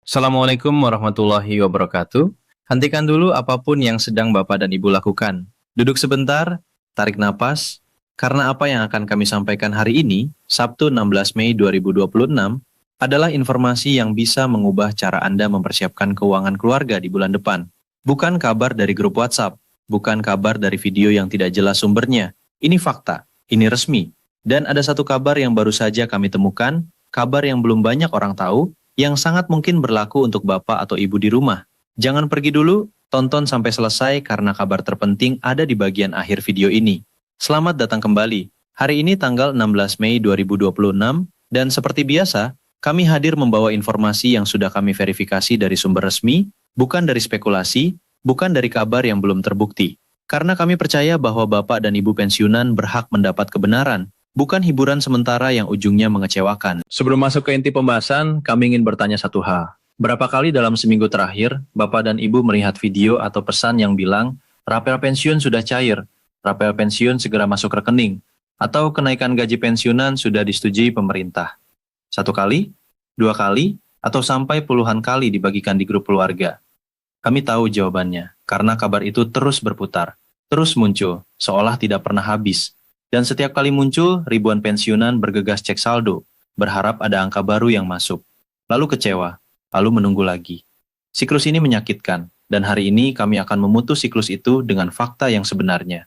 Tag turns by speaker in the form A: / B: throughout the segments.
A: Assalamualaikum warahmatullahi wabarakatuh. Hentikan dulu apapun yang sedang Bapak dan Ibu lakukan. Duduk sebentar, tarik napas, karena apa yang akan kami sampaikan hari ini, Sabtu 16 Mei 2026, adalah informasi yang bisa mengubah cara Anda mempersiapkan keuangan keluarga di bulan depan. Bukan kabar dari grup WhatsApp, bukan kabar dari video yang tidak jelas sumbernya. Ini fakta, ini resmi. Dan ada satu kabar yang baru saja kami temukan, kabar yang belum banyak orang tahu, yang sangat mungkin berlaku untuk Bapak atau Ibu di rumah. Jangan pergi dulu, tonton sampai selesai karena kabar terpenting ada di bagian akhir video ini. Selamat datang kembali. Hari ini tanggal 16 Mei 2026, dan seperti biasa, kami hadir membawa informasi yang sudah kami verifikasi dari sumber resmi, bukan dari spekulasi, bukan dari kabar yang belum terbukti. Karena kami percaya bahwa Bapak dan Ibu pensiunan berhak mendapat kebenaran, bukan hiburan sementara yang ujungnya mengecewakan. Sebelum masuk ke inti pembahasan, kami ingin bertanya satu hal. Berapa kali dalam seminggu terakhir, Bapak dan Ibu melihat video atau pesan yang bilang, rapel pensiun sudah cair, rapel pensiun segera masuk rekening, atau kenaikan gaji pensiunan sudah disetujui pemerintah? Satu kali, dua kali, atau sampai puluhan kali dibagikan di grup keluarga? Kami tahu jawabannya, karena kabar itu terus berputar, terus muncul, seolah tidak pernah habis. Dan setiap kali muncul, ribuan pensiunan bergegas cek saldo, berharap ada angka baru yang masuk. Lalu kecewa, lalu menunggu lagi. Siklus ini menyakitkan, dan hari ini kami akan memutus siklus itu dengan fakta yang sebenarnya.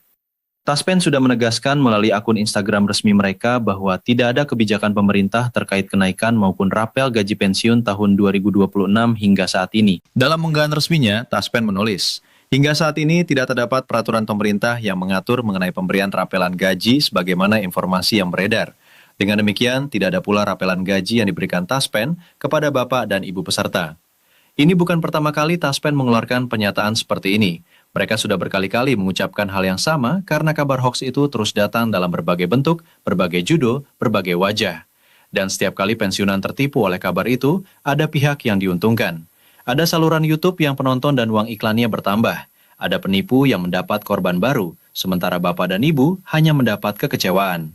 A: Taspen sudah menegaskan melalui akun Instagram resmi mereka bahwa tidak ada kebijakan pemerintah terkait kenaikan maupun rapel gaji pensiun tahun 2026 hingga saat ini. Dalam unggahan resminya, Taspen menulis, hingga saat ini tidak terdapat peraturan pemerintah yang mengatur mengenai pemberian rapelan gaji sebagaimana informasi yang beredar. Dengan demikian, tidak ada pula rapelan gaji yang diberikan Taspen kepada Bapak dan Ibu peserta. Ini bukan pertama kali Taspen mengeluarkan pernyataan seperti ini. Mereka sudah berkali-kali mengucapkan hal yang sama karena kabar hoax itu terus datang dalam berbagai bentuk, berbagai judul, berbagai wajah. Dan setiap kali pensiunan tertipu oleh kabar itu, ada pihak yang diuntungkan. Ada saluran YouTube yang penonton dan uang iklannya bertambah. Ada penipu yang mendapat korban baru, sementara Bapak dan Ibu hanya mendapat kekecewaan.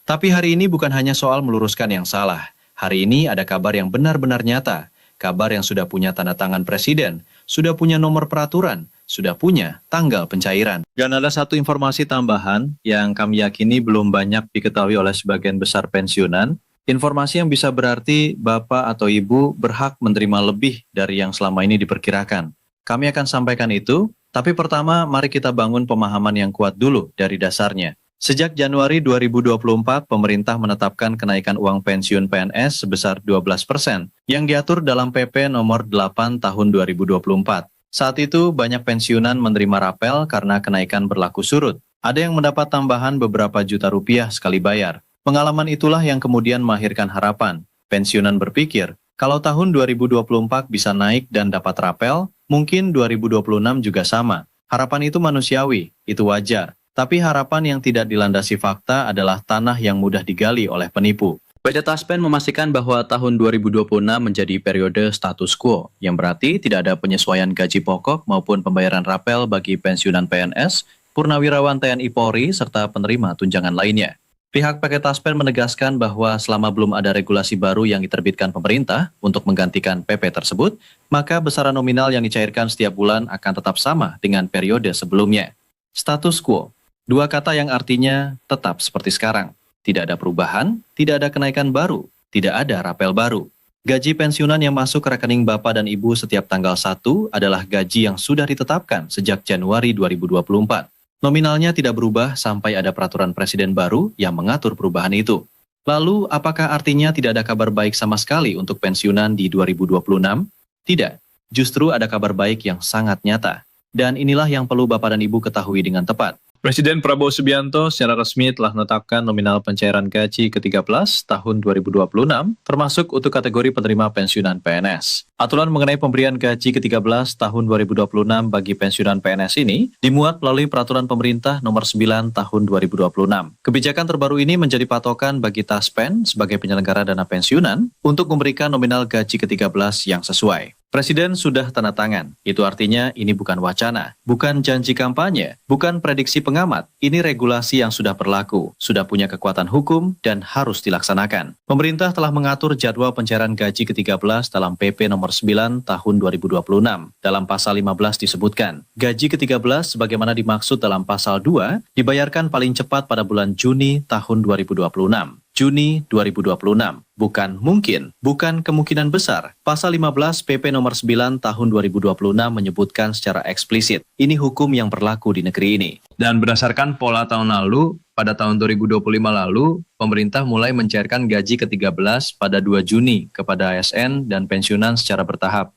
A: Tapi hari ini bukan hanya soal meluruskan yang salah. Hari ini ada kabar yang benar-benar nyata. Kabar yang sudah punya tanda tangan presiden, sudah punya nomor peraturan, sudah punya tanggal pencairan. Dan ada satu informasi tambahan yang kami yakini belum banyak diketahui oleh sebagian besar pensiunan. Informasi yang bisa berarti Bapak atau Ibu berhak menerima lebih dari yang selama ini diperkirakan. Kami akan sampaikan itu, tapi pertama mari kita bangun pemahaman yang kuat dulu dari dasarnya. Sejak Januari 2024, pemerintah menetapkan kenaikan uang pensiun PNS sebesar 12% yang diatur dalam PP nomor 8 tahun 2024. Saat itu, banyak pensiunan menerima rapel karena kenaikan berlaku surut. Ada yang mendapat tambahan beberapa juta rupiah sekali bayar. Pengalaman itulah yang kemudian melahirkan harapan. Pensiunan berpikir, kalau tahun 2024 bisa naik dan dapat rapel, mungkin 2026 juga sama. Harapan itu manusiawi, itu wajar. Tapi harapan yang tidak dilandasi fakta adalah tanah yang mudah digali oleh penipu. PT Taspen memastikan bahwa tahun 2026 menjadi periode status quo, yang berarti tidak ada penyesuaian gaji pokok maupun pembayaran rapel bagi pensiunan PNS, Purnawirawan TNI Polri, serta penerima tunjangan lainnya. Pihak PT Taspen menegaskan bahwa selama belum ada regulasi baru yang diterbitkan pemerintah untuk menggantikan PP tersebut, maka besaran nominal yang dicairkan setiap bulan akan tetap sama dengan periode sebelumnya. Status quo. Dua kata yang artinya tetap seperti sekarang. Tidak ada perubahan, tidak ada kenaikan baru, tidak ada rapel baru. Gaji pensiunan yang masuk ke rekening Bapak dan Ibu setiap tanggal 1 adalah gaji yang sudah ditetapkan sejak Januari 2024. Nominalnya tidak berubah sampai ada peraturan presiden baru yang mengatur perubahan itu. Lalu, apakah artinya tidak ada kabar baik sama sekali untuk pensiunan di 2026? Tidak, justru ada kabar baik yang sangat nyata. Dan inilah yang perlu Bapak dan Ibu ketahui dengan tepat. Presiden Prabowo Subianto secara resmi telah menetapkan nominal pencairan gaji ke-13 tahun 2026, termasuk untuk kategori penerima pensiunan PNS. Aturan mengenai pemberian gaji ke-13 tahun 2026 bagi pensiunan PNS ini dimuat melalui peraturan pemerintah nomor 9 tahun 2026. Kebijakan terbaru ini menjadi patokan bagi Taspen sebagai penyelenggara dana pensiunan untuk memberikan nominal gaji ke-13 yang sesuai. Presiden sudah tanda tangan. Itu artinya ini bukan wacana, bukan janji kampanye, bukan prediksi pengamat. Ini regulasi yang sudah berlaku, sudah punya kekuatan hukum, dan harus dilaksanakan. Pemerintah telah mengatur jadwal pencairan gaji ke-13 dalam PP nomor 9 tahun 2026. Dalam pasal 15 disebutkan, gaji ke-13 sebagaimana dimaksud dalam pasal 2 dibayarkan paling cepat pada bulan Juni tahun 2026. Juni 2026. Bukan mungkin, bukan kemungkinan besar. Pasal 15 PP nomor 9 tahun 2026 menyebutkan secara eksplisit, ini hukum yang berlaku di negeri ini. Dan berdasarkan pola tahun lalu, pada tahun 2025 lalu, pemerintah mulai mencairkan gaji ke-13 pada 2 Juni kepada ASN dan pensiunan secara bertahap.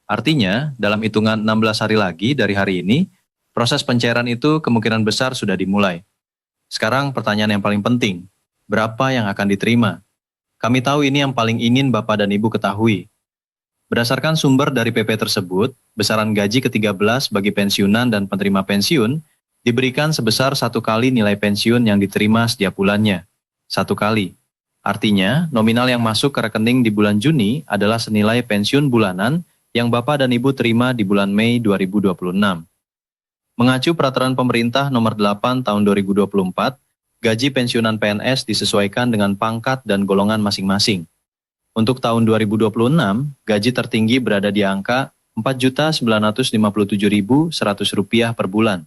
A: Artinya, dalam hitungan 16 hari lagi dari hari ini, proses pencairan itu kemungkinan besar sudah dimulai. Sekarang pertanyaan yang paling penting, berapa yang akan diterima? Kami tahu ini yang paling ingin Bapak dan Ibu ketahui. Berdasarkan sumber dari PP tersebut, besaran gaji ke-13 bagi pensiunan dan penerima pensiun diberikan sebesar 1 kali nilai pensiun yang diterima setiap bulannya. 1 kali. Artinya, nominal yang masuk ke rekening di bulan Juni adalah senilai pensiun bulanan yang Bapak dan Ibu terima di bulan Mei 2026. Mengacu peraturan pemerintah nomor 8 tahun 2024, gaji pensiunan PNS disesuaikan dengan pangkat dan golongan masing-masing. Untuk tahun 2026, gaji tertinggi berada di angka Rp4.957.100 per bulan.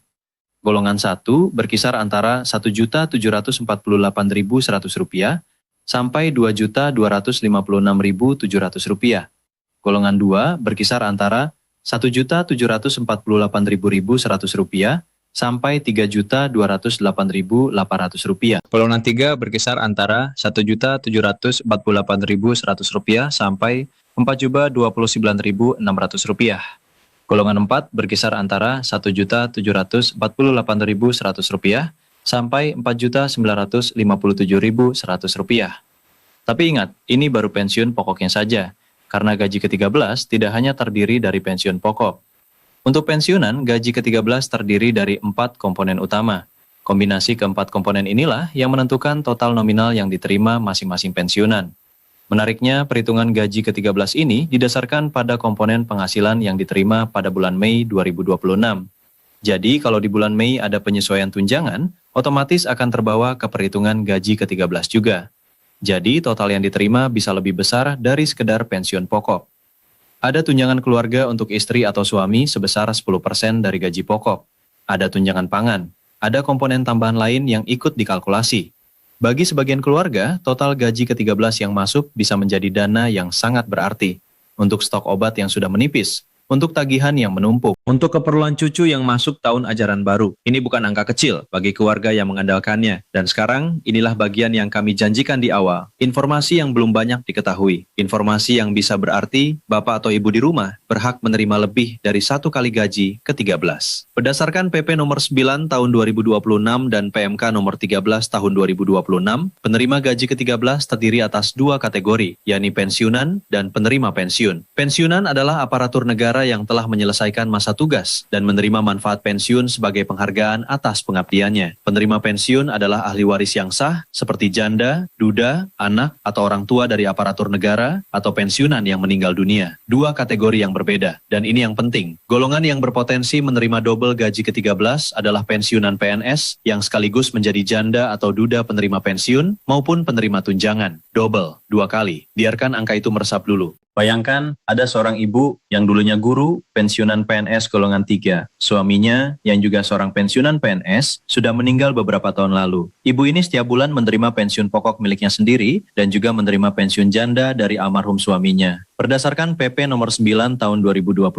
A: Golongan 1 berkisar antara Rp1.748.100 sampai Rp2.256.700. Golongan 2 berkisar antara Rp1.748.100 sampai Rp3.208.800. Golongan 3 berkisar antara Rp1.748.100 sampai Rp4.029.600. Golongan 4 berkisar antara Rp1.748.100 sampai Rp4.957.100. Tapi ingat, ini baru pensiun pokoknya saja, karena gaji ke-13 tidak hanya terdiri dari pensiun pokok. Untuk pensiunan, gaji ke-13 terdiri dari 4 komponen utama. Kombinasi keempat komponen inilah yang menentukan total nominal yang diterima masing-masing pensiunan. Menariknya, perhitungan gaji ke-13 ini didasarkan pada komponen penghasilan yang diterima pada bulan Mei 2026. Jadi, kalau di bulan Mei ada penyesuaian tunjangan, otomatis akan terbawa ke perhitungan gaji ke-13 juga. Jadi, total yang diterima bisa lebih besar dari sekedar pensiun pokok. Ada tunjangan keluarga untuk istri atau suami sebesar 10% dari gaji pokok. Ada tunjangan pangan. Ada komponen tambahan lain yang ikut dikalkulasi. Bagi sebagian keluarga, total gaji ke-13 yang masuk bisa menjadi dana yang sangat berarti. Untuk stok obat yang sudah menipis, untuk tagihan yang menumpuk, untuk keperluan cucu yang masuk tahun ajaran baru. Ini bukan angka kecil bagi keluarga yang mengandalkannya. Dan sekarang, inilah bagian yang kami janjikan di awal. Informasi yang belum banyak diketahui. Informasi yang bisa berarti Bapak atau Ibu di rumah berhak menerima lebih dari 1 kali gaji ke-13. Berdasarkan PP nomor 9 tahun 2026 dan PMK nomor 13 tahun 2026, penerima gaji ke-13 terdiri atas 2 kategori, yakni pensiunan dan penerima pensiun. Pensiunan adalah aparatur negara yang telah menyelesaikan masa tugas dan menerima manfaat pensiun sebagai penghargaan atas pengabdiannya. Penerima pensiun adalah ahli waris yang sah seperti janda, duda, anak, atau orang tua dari aparatur negara atau pensiunan yang meninggal dunia. 2 kategori yang berbeda, dan ini yang penting. Golongan yang berpotensi menerima double gaji ke-13 adalah pensiunan PNS yang sekaligus menjadi janda atau duda penerima pensiun maupun penerima tunjangan. Double, 2 kali. Biarkan angka itu meresap dulu. Bayangkan ada seorang ibu yang dulunya guru, pensiunan PNS golongan 3. Suaminya, yang juga seorang pensiunan PNS, sudah meninggal beberapa tahun lalu. Ibu ini setiap bulan menerima pensiun pokok miliknya sendiri dan juga menerima pensiun janda dari almarhum suaminya. Berdasarkan PP nomor 9 tahun 2026,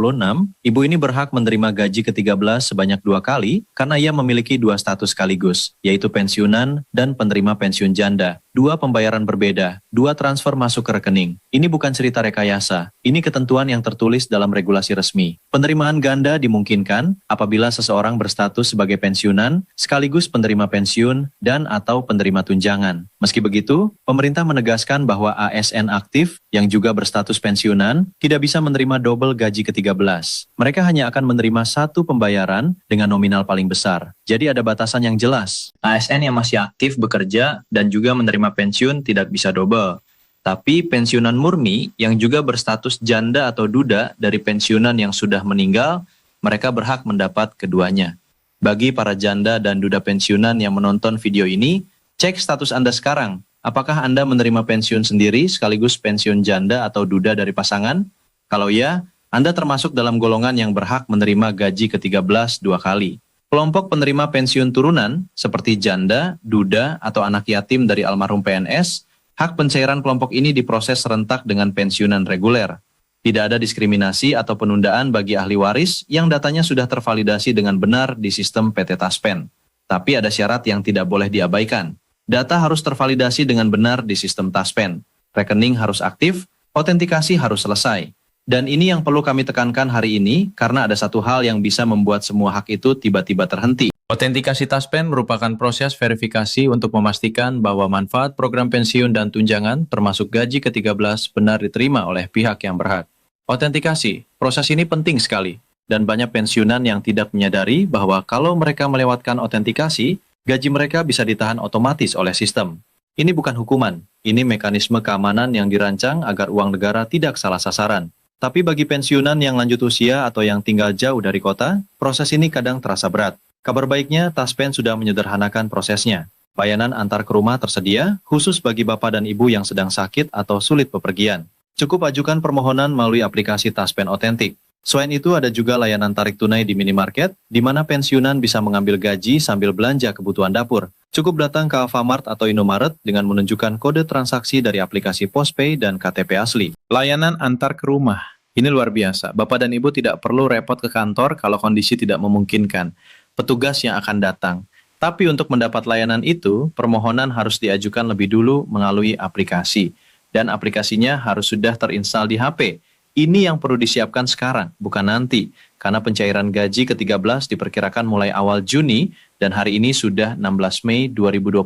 A: ibu ini berhak menerima gaji ke-13 sebanyak 2 kali karena ia memiliki 2 status sekaligus, yaitu pensiunan dan penerima pensiun janda. 2 pembayaran berbeda, 2 transfer masuk ke rekening. Ini bukan cerita rekayasa, ini ketentuan yang tertulis dalam regulasi resmi. Penerimaan ganda dimungkinkan apabila seseorang berstatus sebagai pensiunan, sekaligus penerima pensiun dan atau penerima tunjangan. Meski begitu, pemerintah menegaskan bahwa ASN aktif yang juga berstatus pensiunan tidak bisa menerima double gaji ke-13. Mereka hanya akan menerima 1 pembayaran dengan nominal paling besar. Jadi ada batasan yang jelas. ASN yang masih aktif bekerja dan juga menerima pensiun tidak bisa double. Tapi pensiunan murni yang juga berstatus janda atau duda dari pensiunan yang sudah meninggal, mereka berhak mendapat keduanya. Bagi para janda dan duda pensiunan yang menonton video ini, cek status Anda sekarang. Apakah Anda menerima pensiun sendiri sekaligus pensiun janda atau duda dari pasangan? Kalau ya, Anda termasuk dalam golongan yang berhak menerima gaji ke-13 dua kali. Kelompok penerima pensiun turunan seperti janda, duda, atau anak yatim dari almarhum PNS, hak pencairan kelompok ini diproses serentak dengan pensiunan reguler. Tidak ada diskriminasi atau penundaan bagi ahli waris yang datanya sudah tervalidasi dengan benar di sistem PT Taspen. Tapi ada syarat yang tidak boleh diabaikan. Data harus tervalidasi dengan benar di sistem Taspen. Rekening harus aktif, autentikasi harus selesai. Dan ini yang perlu kami tekankan hari ini karena ada satu hal yang bisa membuat semua hak itu tiba-tiba terhenti. Autentikasi Taspen merupakan proses verifikasi untuk memastikan bahwa manfaat program pensiun dan tunjangan termasuk gaji ke-13 benar diterima oleh pihak yang berhak. Autentikasi, proses ini penting sekali dan banyak pensiunan yang tidak menyadari bahwa kalau mereka melewatkan autentikasi, gaji mereka bisa ditahan otomatis oleh sistem. Ini bukan hukuman, ini mekanisme keamanan yang dirancang agar uang negara tidak salah sasaran. Tapi bagi pensiunan yang lanjut usia atau yang tinggal jauh dari kota, proses ini kadang terasa berat. Kabar baiknya, Taspen sudah menyederhanakan prosesnya. Layanan antar ke rumah tersedia, khusus bagi bapak dan ibu yang sedang sakit atau sulit bepergian. Cukup ajukan permohonan melalui aplikasi Taspen Otentik. Selain itu, ada juga layanan tarik tunai di minimarket, di mana pensiunan bisa mengambil gaji sambil belanja kebutuhan dapur. Cukup datang ke Alfamart atau Indomaret dengan menunjukkan kode transaksi dari aplikasi Postpay dan KTP asli. Layanan antar ke rumah. Ini luar biasa. Bapak dan Ibu tidak perlu repot ke kantor kalau kondisi tidak memungkinkan. Petugas yang akan datang. Tapi untuk mendapat layanan itu, permohonan harus diajukan lebih dulu melalui aplikasi. Dan aplikasinya harus sudah terinstal di HP. Ini yang perlu disiapkan sekarang, bukan nanti. Karena pencairan gaji ke-13 diperkirakan mulai awal Juni dan hari ini sudah 16 Mei 2026.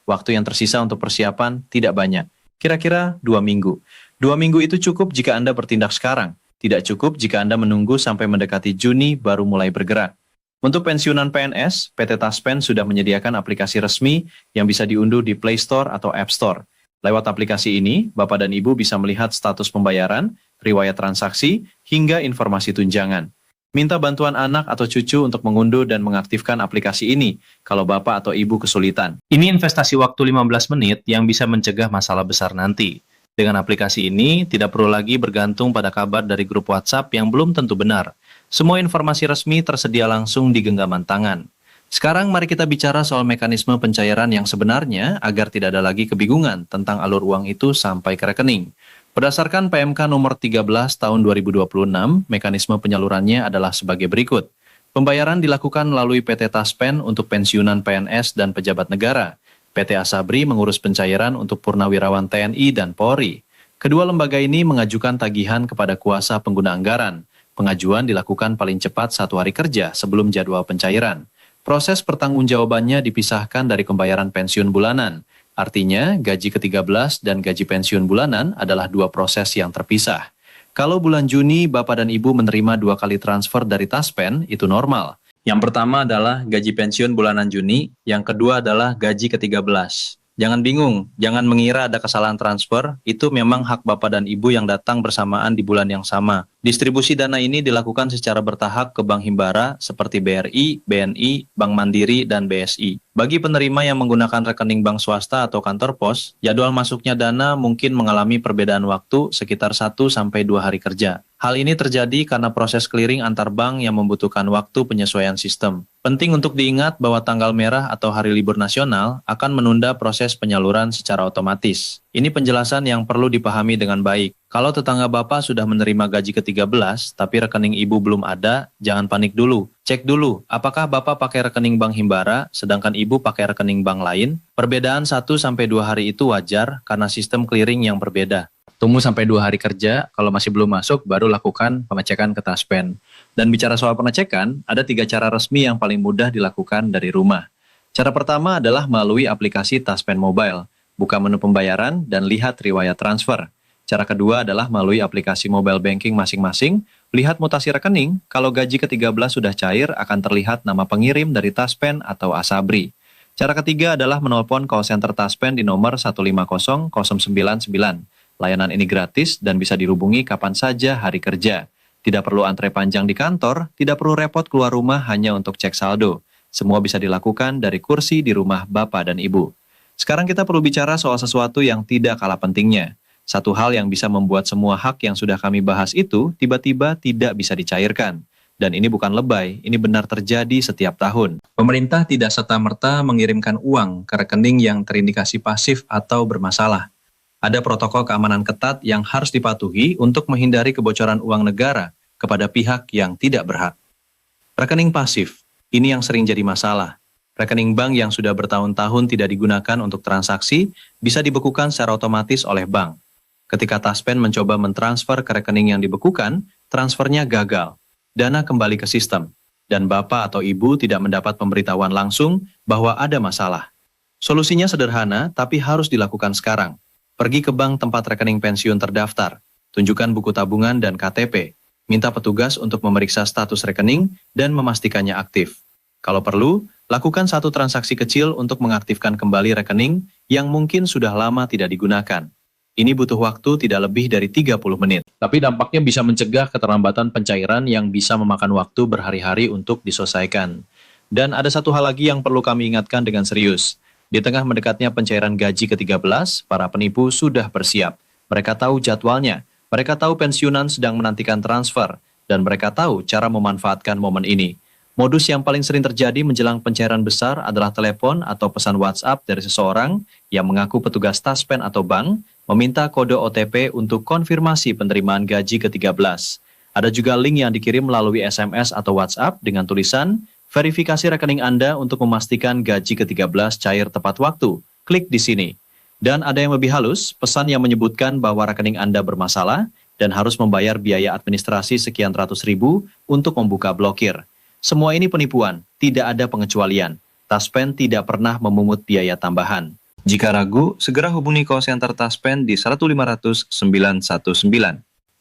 A: Waktu yang tersisa untuk persiapan tidak banyak. Kira-kira 2 minggu. 2 minggu itu cukup jika Anda bertindak sekarang. Tidak cukup jika Anda menunggu sampai mendekati Juni baru mulai bergerak. Untuk pensiunan PNS, PT Taspen sudah menyediakan aplikasi resmi yang bisa diunduh di Play Store atau App Store. Lewat aplikasi ini, Bapak dan Ibu bisa melihat status pembayaran, riwayat transaksi, hingga informasi tunjangan. Minta bantuan anak atau cucu untuk mengunduh dan mengaktifkan aplikasi ini kalau Bapak atau Ibu kesulitan. Ini investasi waktu 15 menit yang bisa mencegah masalah besar nanti. Dengan aplikasi ini, tidak perlu lagi bergantung pada kabar dari grup WhatsApp yang belum tentu benar. Semua informasi resmi tersedia langsung di genggaman tangan. Sekarang mari kita bicara soal mekanisme pencairan yang sebenarnya agar tidak ada lagi kebingungan tentang alur uang itu sampai ke rekening. Berdasarkan PMK nomor 13 tahun 2026, mekanisme penyalurannya adalah sebagai berikut. Pembayaran dilakukan melalui PT Taspen untuk pensiunan PNS dan pejabat negara. PT Asabri mengurus pencairan untuk purnawirawan TNI dan Polri. Kedua lembaga ini mengajukan tagihan kepada kuasa pengguna anggaran. Pengajuan dilakukan paling cepat 1 hari kerja sebelum jadwal pencairan. Proses pertanggungjawabannya dipisahkan dari pembayaran pensiun bulanan. Artinya, gaji ke-13 dan gaji pensiun bulanan adalah 2 proses yang terpisah. Kalau bulan Juni Bapak dan Ibu menerima 2 kali transfer dari Taspen, itu normal. Yang pertama adalah gaji pensiun bulanan Juni, yang kedua adalah gaji ke-13. Jangan bingung, jangan mengira ada kesalahan transfer, itu memang hak Bapak dan Ibu yang datang bersamaan di bulan yang sama. Distribusi dana ini dilakukan secara bertahap ke Bank Himbara seperti BRI, BNI, Bank Mandiri, dan BSI. Bagi penerima yang menggunakan rekening bank swasta atau kantor pos, jadwal masuknya dana mungkin mengalami perbedaan waktu sekitar 1-2 hari kerja. Hal ini terjadi karena proses clearing antar bank yang membutuhkan waktu penyesuaian sistem. Penting untuk diingat bahwa tanggal merah atau hari libur nasional akan menunda proses penyaluran secara otomatis. Ini penjelasan yang perlu dipahami dengan baik. Kalau tetangga Bapak sudah menerima gaji ke-13, tapi rekening Ibu belum ada, jangan panik dulu. Cek dulu, apakah Bapak pakai rekening Bank Himbara, sedangkan Ibu pakai rekening bank lain? Perbedaan 1-2 hari itu wajar karena sistem clearing yang berbeda. Tunggu sampai 2 hari kerja, kalau masih belum masuk, baru lakukan pengecekan ke Taspen. Dan bicara soal pengecekan, ada 3 cara resmi yang paling mudah dilakukan dari rumah. Cara pertama adalah melalui aplikasi Taspen Mobile. Buka menu pembayaran dan lihat riwayat transfer. Cara kedua adalah melalui aplikasi mobile banking masing-masing, lihat mutasi rekening, kalau gaji ke-13 sudah cair akan terlihat nama pengirim dari Taspen atau Asabri. Cara ketiga adalah menelpon call center Taspen di nomor 150 099. Layanan ini gratis dan bisa dihubungi kapan saja hari kerja. Tidak perlu antre panjang di kantor, tidak perlu repot keluar rumah hanya untuk cek saldo. Semua bisa dilakukan dari kursi di rumah Bapak dan Ibu. Sekarang kita perlu bicara soal sesuatu yang tidak kalah pentingnya. Satu hal yang bisa membuat semua hak yang sudah kami bahas itu tiba-tiba tidak bisa dicairkan. Dan ini bukan lebay, ini benar terjadi setiap tahun. Pemerintah tidak serta-merta mengirimkan uang ke rekening yang terindikasi pasif atau bermasalah. Ada protokol keamanan ketat yang harus dipatuhi untuk menghindari kebocoran uang negara kepada pihak yang tidak berhak. Rekening pasif, ini yang sering jadi masalah. Rekening bank yang sudah bertahun-tahun tidak digunakan untuk transaksi bisa dibekukan secara otomatis oleh bank. Ketika Taspen mencoba mentransfer ke rekening yang dibekukan, transfernya gagal. Dana kembali ke sistem, dan Bapak atau Ibu tidak mendapat pemberitahuan langsung bahwa ada masalah. Solusinya sederhana, tapi harus dilakukan sekarang. Pergi ke bank tempat rekening pensiun terdaftar, tunjukkan buku tabungan dan KTP, minta petugas untuk memeriksa status rekening dan memastikannya aktif. Kalau perlu, lakukan satu transaksi kecil untuk mengaktifkan kembali rekening yang mungkin sudah lama tidak digunakan. Ini butuh waktu tidak lebih dari 30 menit. Tapi dampaknya bisa mencegah keterlambatan pencairan yang bisa memakan waktu berhari-hari untuk diselesaikan. Dan ada satu hal lagi yang perlu kami ingatkan dengan serius. Di tengah mendekatnya pencairan gaji ke-13, para penipu sudah bersiap. Mereka tahu jadwalnya, mereka tahu pensiunan sedang menantikan transfer, dan mereka tahu cara memanfaatkan momen ini. Modus yang paling sering terjadi menjelang pencairan besar adalah telepon atau pesan WhatsApp dari seseorang yang mengaku petugas Taspen atau bank, meminta kode OTP untuk konfirmasi penerimaan gaji ke-13. Ada juga link yang dikirim melalui SMS atau WhatsApp dengan tulisan, verifikasi rekening Anda untuk memastikan gaji ke-13 cair tepat waktu. Klik di sini. Dan ada yang lebih halus, pesan yang menyebutkan bahwa rekening Anda bermasalah dan harus membayar biaya administrasi sekian ratus ribu untuk membuka blokir. Semua ini penipuan, tidak ada pengecualian. Taspen tidak pernah memungut biaya tambahan. Jika ragu, segera hubungi call center Taspen di 1500919.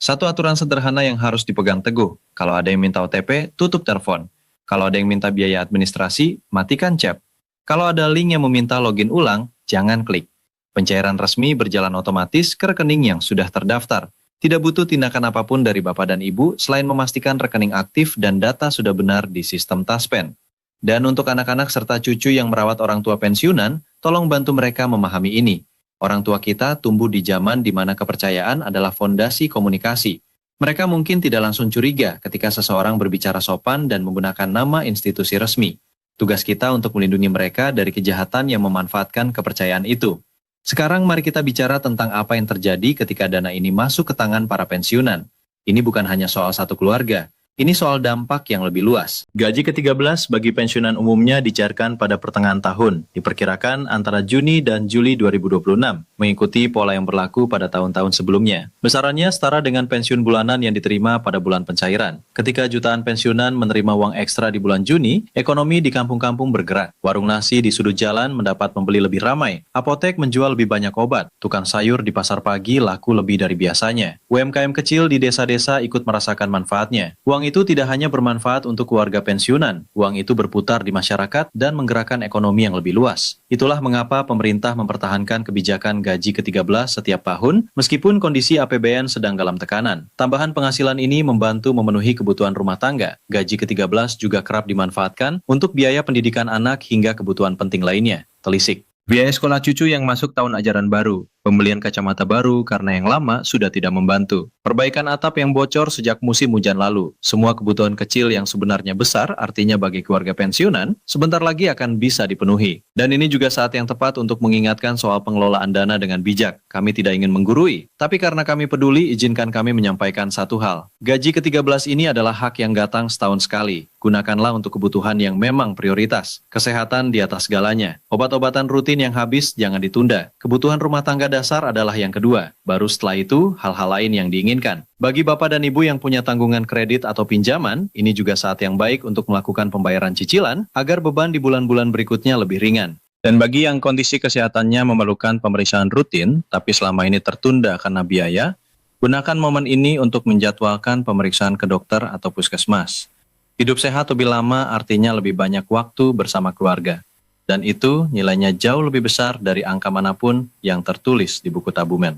A: Satu aturan sederhana yang harus dipegang teguh. Kalau ada yang minta OTP, tutup telepon. Kalau ada yang minta biaya administrasi, matikan chat. Kalau ada link yang meminta login ulang, jangan klik. Pencairan resmi berjalan otomatis ke rekening yang sudah terdaftar. Tidak butuh tindakan apapun dari Bapak dan Ibu selain memastikan rekening aktif dan data sudah benar di sistem Taspen. Dan untuk anak-anak serta cucu yang merawat orang tua pensiunan, tolong bantu mereka memahami ini. Orang tua kita tumbuh di zaman di mana kepercayaan adalah fondasi komunikasi. Mereka mungkin tidak langsung curiga ketika seseorang berbicara sopan dan menggunakan nama institusi resmi. Tugas kita untuk melindungi mereka dari kejahatan yang memanfaatkan kepercayaan itu. Sekarang mari kita bicara tentang apa yang terjadi ketika dana ini masuk ke tangan para pensiunan. Ini bukan hanya soal satu keluarga. Ini soal dampak yang lebih luas. Gaji ke-13 bagi pensiunan umumnya dicairkan pada pertengahan tahun, diperkirakan antara Juni dan Juli 2026, mengikuti pola yang berlaku pada tahun-tahun sebelumnya. Besarannya setara dengan pensiun bulanan yang diterima pada bulan pencairan. Ketika jutaan pensiunan menerima uang ekstra di bulan Juni, ekonomi di kampung-kampung bergerak. Warung nasi di sudut jalan mendapat pembeli lebih ramai. Apotek menjual lebih banyak obat. Tukang sayur di pasar pagi laku lebih dari biasanya. UMKM kecil di desa-desa ikut merasakan manfaatnya. Uang itu tidak hanya bermanfaat untuk keluarga pensiunan, uang itu berputar di masyarakat dan menggerakkan ekonomi yang lebih luas. Itulah mengapa pemerintah mempertahankan kebijakan gaji ke-13 setiap tahun, meskipun kondisi APBN sedang dalam tekanan. Tambahan penghasilan ini membantu memenuhi kebutuhan rumah tangga. Gaji ke-13 juga kerap dimanfaatkan untuk biaya pendidikan anak hingga kebutuhan penting lainnya. Telisik. Biaya sekolah cucu yang masuk tahun ajaran baru, pembelian kacamata baru karena yang lama sudah tidak membantu, perbaikan atap yang bocor sejak musim hujan lalu, semua kebutuhan kecil yang sebenarnya besar, artinya bagi keluarga pensiunan, sebentar lagi akan bisa dipenuhi. Dan ini juga saat yang tepat untuk mengingatkan soal pengelolaan dana dengan bijak. Kami tidak ingin menggurui, tapi karena kami peduli, izinkan kami menyampaikan satu hal. Gaji ke-13 ini adalah hak yang datang setahun sekali. Gunakanlah untuk kebutuhan yang memang prioritas. Kesehatan di atas segalanya. Obat-obatan rutin yang habis jangan ditunda. Kebutuhan rumah tangga dasar adalah yang kedua. Baru setelah itu, hal-hal lain yang diinginkan. Bagi Bapak dan Ibu yang punya tanggungan kredit atau pinjaman, ini juga saat yang baik untuk melakukan pembayaran cicilan agar beban di bulan-bulan berikutnya lebih ringan. Dan bagi yang kondisi kesehatannya memerlukan pemeriksaan rutin, tapi selama ini tertunda karena biaya, gunakan momen ini untuk menjadwalkan pemeriksaan ke dokter atau puskesmas. Hidup sehat lebih lama artinya lebih banyak waktu bersama keluarga. Dan itu nilainya jauh lebih besar dari angka manapun yang tertulis di buku tabungan.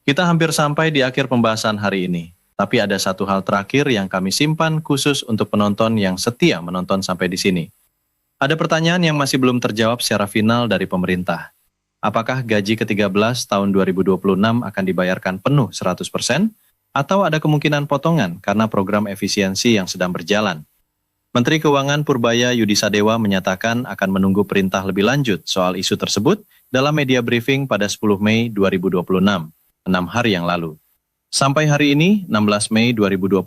A: Kita hampir sampai di akhir pembahasan hari ini. Tapi ada satu hal terakhir yang kami simpan khusus untuk penonton yang setia menonton sampai di sini. Ada pertanyaan yang masih belum terjawab secara final dari pemerintah. Apakah gaji ke-13 tahun 2026 akan dibayarkan penuh 100%? Atau ada kemungkinan potongan karena program efisiensi yang sedang berjalan? Menteri Keuangan Purbaya Yudisadewa menyatakan akan menunggu perintah lebih lanjut soal isu tersebut dalam media briefing pada 10 Mei 2026, 6 hari yang lalu. Sampai hari ini, 16 Mei 2026,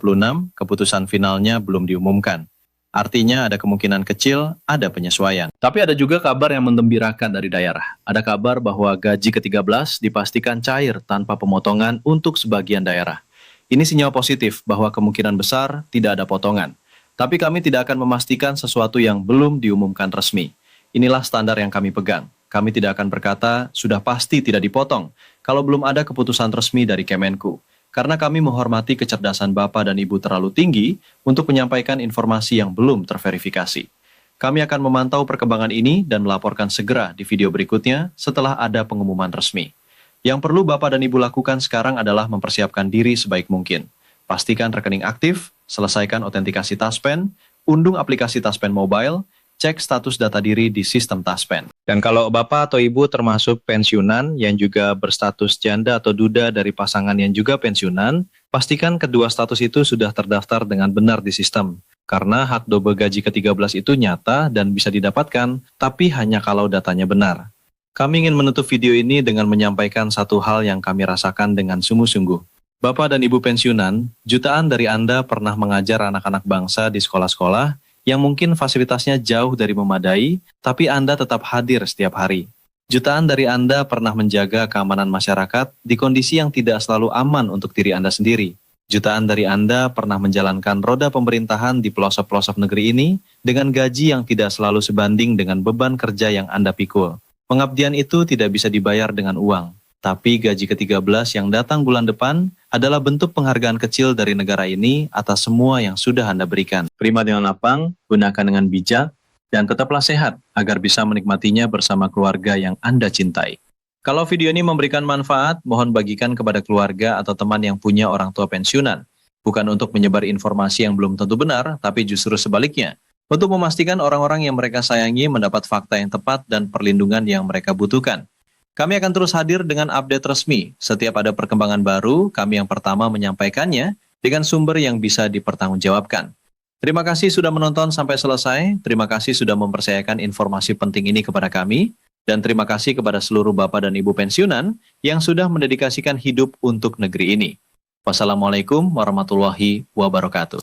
A: keputusan finalnya belum diumumkan. Artinya ada kemungkinan kecil ada penyesuaian. Tapi ada juga kabar yang menggembirakan dari daerah. Ada kabar bahwa gaji ke-13 dipastikan cair tanpa pemotongan untuk sebagian daerah. Ini sinyal positif bahwa kemungkinan besar tidak ada potongan. Tapi kami tidak akan memastikan sesuatu yang belum diumumkan resmi. Inilah standar yang kami pegang. Kami tidak akan berkata sudah pasti tidak dipotong kalau belum ada keputusan resmi dari Kemenku. Karena kami menghormati kecerdasan Bapak dan Ibu terlalu tinggi untuk menyampaikan informasi yang belum terverifikasi. Kami akan memantau perkembangan ini dan melaporkan segera di video berikutnya setelah ada pengumuman resmi. Yang perlu Bapak dan Ibu lakukan sekarang adalah mempersiapkan diri sebaik mungkin. Pastikan rekening aktif, selesaikan autentikasi Taspen, unduh aplikasi Taspen Mobile, cek status data diri di sistem Taspen. Dan kalau Bapak atau Ibu termasuk pensiunan yang juga berstatus janda atau duda dari pasangan yang juga pensiunan, pastikan kedua status itu sudah terdaftar dengan benar di sistem. Karena hak double gaji ke-13 itu nyata dan bisa didapatkan, tapi hanya kalau datanya benar. Kami ingin menutup video ini dengan menyampaikan satu hal yang kami rasakan dengan sungguh-sungguh. Bapak dan Ibu pensiunan, jutaan dari Anda pernah mengajar anak-anak bangsa di sekolah-sekolah yang mungkin fasilitasnya jauh dari memadai, tapi Anda tetap hadir setiap hari. Jutaan dari Anda pernah menjaga keamanan masyarakat di kondisi yang tidak selalu aman untuk diri Anda sendiri. Jutaan dari Anda pernah menjalankan roda pemerintahan di pelosok-pelosok negeri ini dengan gaji yang tidak selalu sebanding dengan beban kerja yang Anda pikul. Pengabdian itu tidak bisa dibayar dengan uang, tapi gaji ke-13 yang datang bulan depan adalah bentuk penghargaan kecil dari negara ini atas semua yang sudah Anda berikan. Terima dengan lapang, gunakan dengan bijak, dan tetaplah sehat agar bisa menikmatinya bersama keluarga yang Anda cintai. Kalau video ini memberikan manfaat, mohon bagikan kepada keluarga atau teman yang punya orang tua pensiunan. Bukan untuk menyebar informasi yang belum tentu benar, tapi justru sebaliknya. Untuk memastikan orang-orang yang mereka sayangi mendapat fakta yang tepat dan perlindungan yang mereka butuhkan. Kami akan terus hadir dengan update resmi. Setiap ada perkembangan baru, kami yang pertama menyampaikannya dengan sumber yang bisa dipertanggungjawabkan. Terima kasih sudah menonton sampai selesai. Terima kasih sudah mempercayakan informasi penting ini kepada kami. Dan terima kasih kepada seluruh Bapak dan Ibu pensiunan yang sudah mendedikasikan hidup untuk negeri ini. Wassalamualaikum warahmatullahi wabarakatuh.